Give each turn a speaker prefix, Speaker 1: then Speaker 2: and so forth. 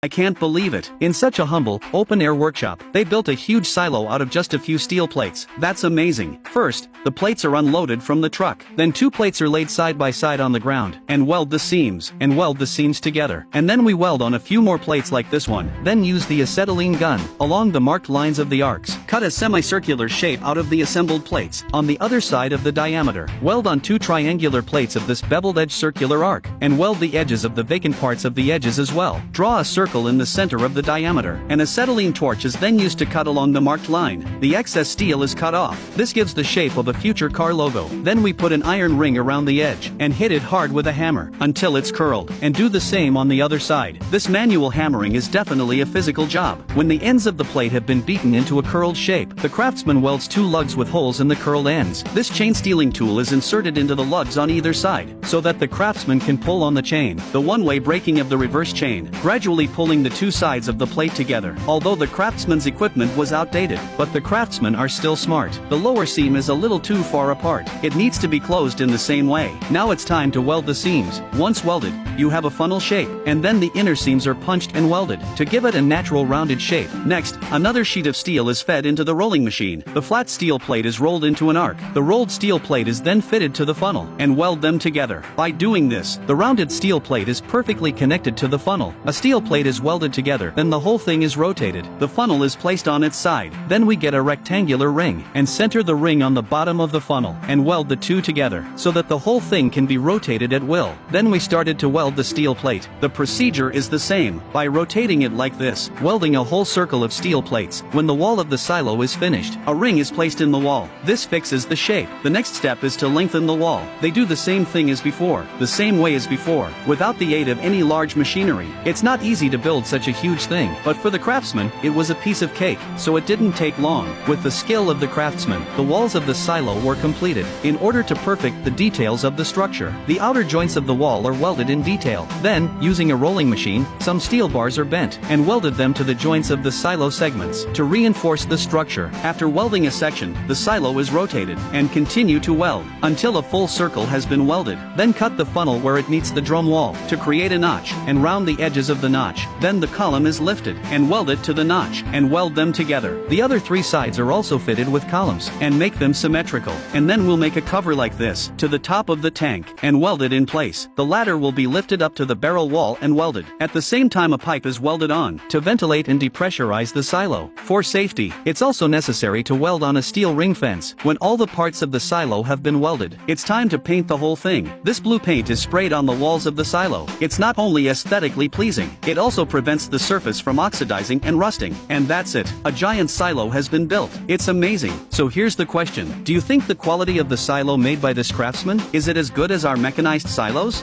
Speaker 1: I can't believe it. In such a humble, open-air workshop, they built a huge silo out of just a few steel plates. That's amazing. First, the plates are unloaded from the truck. Then 2 plates are laid side by side on the ground, and weld the seams together. And then we weld on a few more plates like this one, then use the acetylene gun, along the marked lines of the arcs. Cut a semicircular shape out of the assembled plates, on the other side of the diameter. Weld on 2 triangular plates of this beveled edge circular arc, and weld the edges of the vacant parts of the edges as well. Draw a circle in the center of the diameter. An acetylene torch is then used to cut along the marked line. The excess steel is cut off. This gives the shape of a future car logo. Then we put an iron ring around the edge, and hit it hard with a hammer, until it's curled, and do the same on the other side. This manual hammering is definitely a physical job. When the ends of the plate have been beaten into a curled shape, the craftsman welds 2 lugs with holes in the curled ends. This chain stealing tool is inserted into the lugs on either side, so that the craftsman can pull on the chain. The one-way breaking of the reverse chain, gradually pulling the 2 sides of the plate together. Although the craftsman's equipment was outdated, but the craftsmen are still smart. The lower seam is a little too far apart. It needs to be closed in the same way. Now it's time to weld the seams. Once welded, you have a funnel shape, and then the inner seams are punched and welded, to give it a natural rounded shape. Next, another sheet of steel is fed into the rolling machine. The flat steel plate is rolled into an arc. The rolled steel plate is then fitted to the funnel, and weld them together. By doing this, the rounded steel plate is perfectly connected to the funnel. A steel plate is welded together, then the whole thing is rotated. The funnel is placed on its side. Then we get a rectangular ring, and center the ring on the bottom of the funnel, and weld the 2 together, so that the whole thing can be rotated at will. Then we started to weld the steel plate. The procedure is the same, by rotating it like this, welding a whole circle of steel plates. When the wall of the silo is finished, a ring is placed in the wall. This fixes the shape. The next step is to lengthen the wall. They do the same thing as before, the same way as before, without the aid of any large machinery. It's not easy to build such a huge thing, but for the craftsman, it was a piece of cake, so it didn't take long. With the skill of the craftsman, the walls of the silo were completed. In order to perfect the details of the structure, the outer joints of the wall are welded in detail. Then, using a rolling machine, some steel bars are bent, and welded them to the joints of the silo segments, to reinforce the structure. After welding a section, the silo is rotated, and continue to weld, until a full circle has been welded. Then cut the funnel where it meets the drum wall, to create a notch, and round the edges of the notch. Then the column is lifted, and welded to the notch, and weld them together. The other 3 sides are also fitted with columns, and make them symmetrical. And then we'll make a cover like this, to the top of the tank, and weld it in place. The ladder will be lifted up to the barrel wall and welded. At the same time a pipe is welded on, to ventilate and depressurize the silo. For safety, it's also necessary to weld on a steel ring fence. When all the parts of the silo have been welded, it's time to paint the whole thing. This blue paint is sprayed on the walls of the silo. It's not only aesthetically pleasing, it also prevents the surface from oxidizing and rusting. And that's it. A giant silo has been built. It's amazing. So here's the question. Do you think the quality of the silo made by this craftsman, is it as good as our mechanized silos?